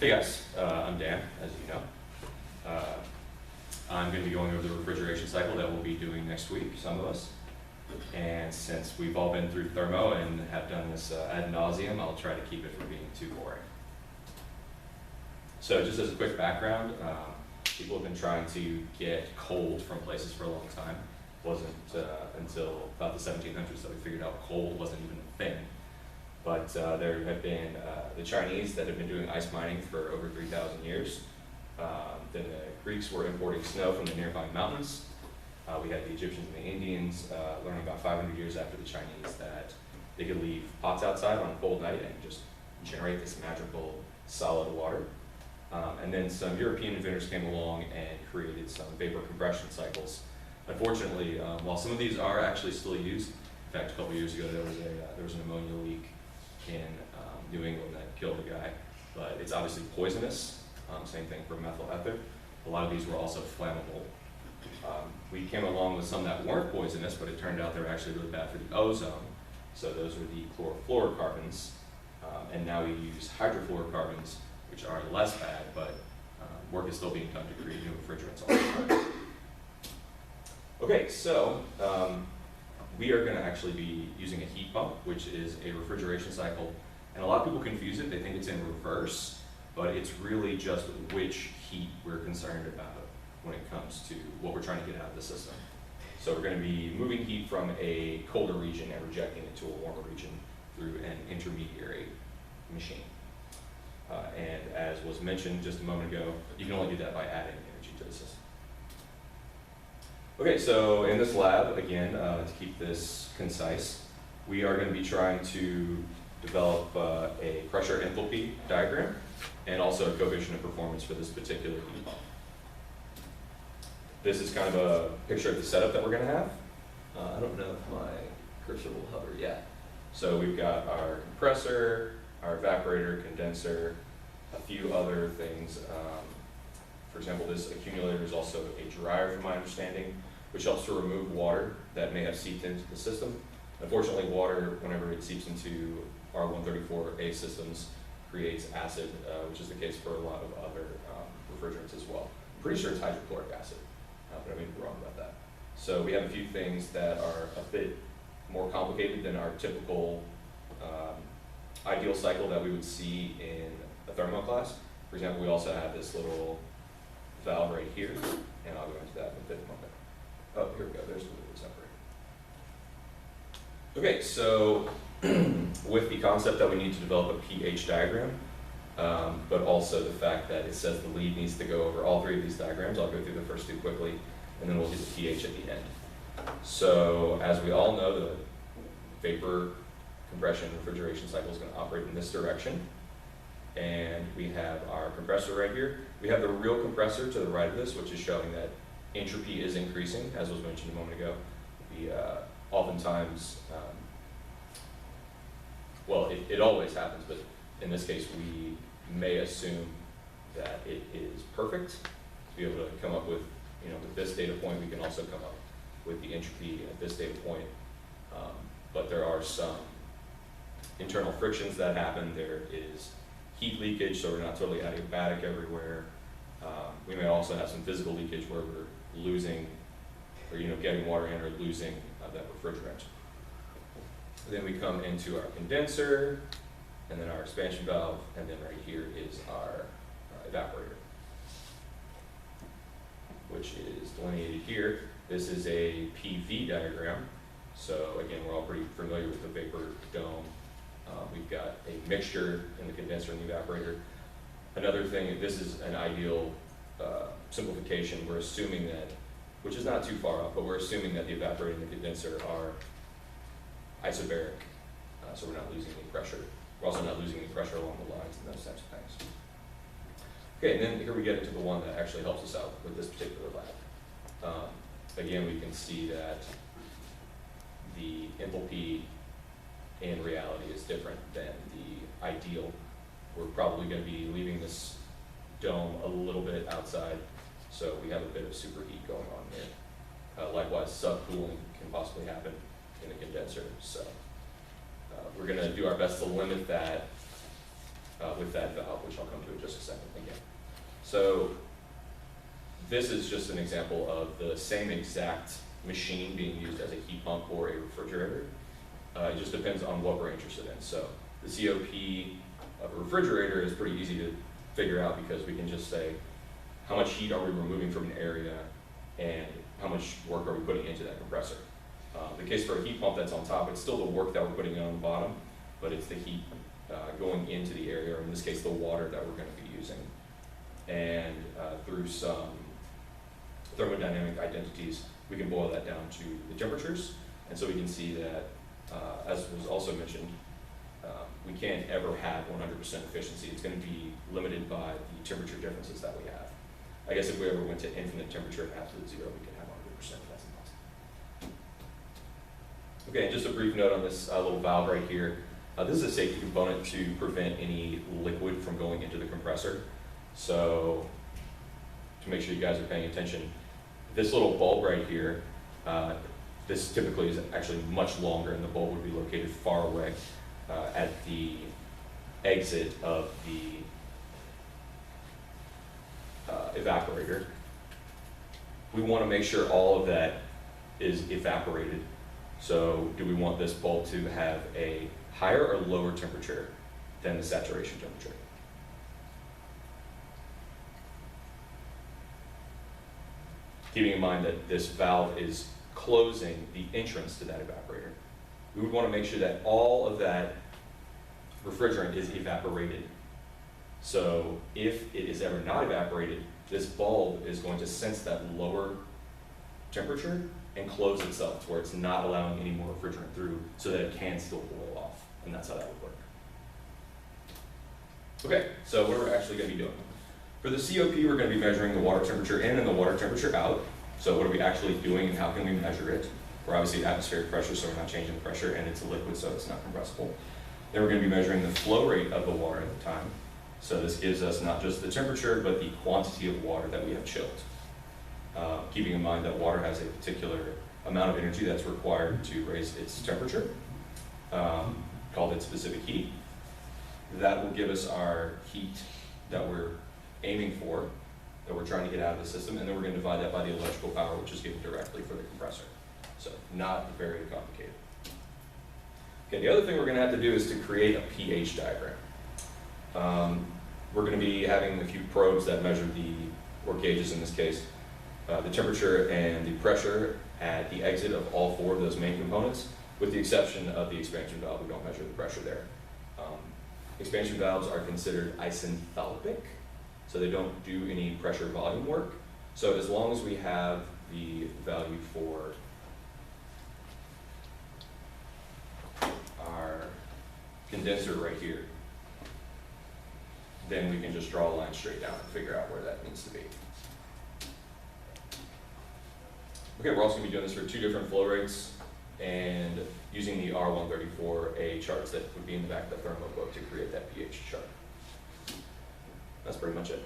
Hey guys, I'm Dan, as you know. I'm going to be going over the refrigeration cycle that we'll be doing next week, some of us. And since we've all been through thermo and have done this ad nauseum, I'll try to keep it from being too boring. So just as a quick background, people have been trying to get cold from places for a long time. It wasn't until about the 1700s that we figured out cold wasn't even a thing. But there have been the Chinese that have been doing ice mining for over 3,000 years. Then the Greeks were importing snow from the nearby mountains. We had the Egyptians and the Indians learning about 500 years after the Chinese that they could leave pots outside on a cold night and just generate this magical solid water. And then some European inventors came along and created some vapor compression cycles. Unfortunately, while some of these are actually still used, in fact, a couple years ago there was an ammonia leak in New England that killed a guy, but it's obviously poisonous. Same thing for methyl ether. A lot of these were also flammable. We came along with some that weren't poisonous, but it turned out they were actually really bad for the ozone. So those are the chlorofluorocarbons, and now we use hydrofluorocarbons, which are less bad, but work is still being done to create new refrigerants all the time. Okay, so we are going to actually be using a heat pump, which is a refrigeration cycle. And a lot of people confuse it. They think it's in reverse, but it's really just which heat we're concerned about when it comes to what we're trying to get out of the system. So we're going to be moving heat from a colder region and rejecting it to a warmer region through an intermediary machine. And as was mentioned just a moment ago, you can only do that by adding energy to the system. Okay, so in this lab, again, to keep this concise, we are going to be trying to develop a pressure enthalpy diagram and also a coefficient of performance for this particular heat pump. This is kind of a picture of the setup that we're going to have. I don't know if my cursor will hover yet. So we've got our compressor, our evaporator, condenser, a few other things. For example, this accumulator is also a dryer from my understanding, which helps to remove water that may have seeped into the system. Unfortunately, water, whenever it seeps into our 134A systems, creates acid, which is the case for a lot of other refrigerants as well. I'm pretty sure it's hydrochloric acid, but I may be wrong about that. So we have a few things that are a bit more complicated than our typical ideal cycle that we would see in a thermo class. For example, we also have this little valve right here, and I'll go into that in a bit moment. Oh, here we go, there's the liquid separator. Okay, so with the concept that we need to develop a pH diagram, but also the fact that it says the lead needs to go over all three of these diagrams, I'll go through the first two quickly, and then we'll do the pH at the end. So as we all know, the vapor compression refrigeration cycle is going to operate in this direction. And we have our compressor right here. We have the real compressor to the right of this, which is showing that entropy is increasing, as was mentioned a moment ago. We oftentimes, well, it always happens, but in this case, we may assume that it is perfect to be able to come up with, with this data point. We can also come up with the entropy at this data point, but there are some internal frictions that happen. There is heat leakage, so we're not totally adiabatic everywhere. We may also have some physical leakage where we're losing, or getting water in or losing that refrigerant. Then we come into our condenser, and then our expansion valve, and then right here is our evaporator, which is delineated here. This is a PV diagram. So again, we're all pretty familiar with the vapor dome. We've got a mixture in the condenser and the evaporator. Another thing, this is an ideal simplification. We're assuming that, which is not too far off, but we're assuming that the evaporator and the condenser are isobaric, so we're not losing any pressure. We're also not losing any pressure along the lines and those types of things. Okay, and then here we get into the one that actually helps us out with this particular lab. Again, we can see that the enthalpy in reality is different than the ideal. We're probably going to be leaving this dome a little bit outside, so we have a bit of superheat going on there. Likewise, subcooling can possibly happen in the condenser. So we're going to do our best to limit that with that valve, which I'll come to in just a second. So this is just an example of the same exact machine being used as a heat pump or a refrigerator. It just depends on what we're interested in. So the COP of a refrigerator is pretty easy to figure out because we can just say, how much heat are we removing from an area and how much work are we putting into that compressor? The case for a heat pump that's on top, it's still the work that we're putting in on the bottom, but it's the heat going into the area, or in this case, the water that we're going to be using. And through some thermodynamic identities, we can boil that down to the temperatures. And so we can see that, as was also mentioned, we can't ever have 100% efficiency. It's going to be limited by the temperature differences that we have. I guess if we ever went to infinite temperature and absolute zero, we could have 100%, but that's impossible. Okay, just a brief note on this little valve right here. This is a safety component to prevent any liquid from going into the compressor. So, to make sure you guys are paying attention, this little bulb right here, this typically is actually much longer, and the bulb would be located far away at the exit of the evaporator. We want to make sure all of that is evaporated. So do we want this bulb to have a higher or lower temperature than the saturation temperature? Keeping in mind that this valve is closing the entrance to that evaporator. We would want to make sure that all of that refrigerant is evaporated. So if it is ever not evaporated, this bulb is going to sense that lower temperature and close itself to where it's not allowing any more refrigerant through so that it can still boil off. And that's how that would work. Okay, so what are we actually going to be doing? For the COP, we're going to be measuring the water temperature in and the water temperature out. So what are we actually doing and how can we measure it? We're obviously atmospheric pressure, so we're not changing the pressure, and it's a liquid, so it's not compressible. Then we're going to be measuring the flow rate of the water at the time. So this gives us not just the temperature, but the quantity of water that we have chilled. Keeping in mind that water has a particular amount of energy that's required to raise its temperature, called its specific heat. That will give us our heat that we're aiming for, that we're trying to get out of the system, and then we're going to divide that by the electrical power, which is given directly for the compressor. So not very complicated. Okay, the other thing we're going to have to do is to create a pH diagram. We're going to be having a few probes that measure or gauges in this case, the temperature and the pressure at the exit of all four of those main components, with the exception of the expansion valve. We don't measure the pressure there. Expansion valves are considered isenthalpic, so they don't do any pressure volume work. So as long as we have the value for our condenser right here, then we can just draw a line straight down and figure out where that needs to be. Okay, we're also going to be doing this for two different flow rates and using the R134A charts that would be in the back of the thermo book to create that pH chart. That's pretty much it.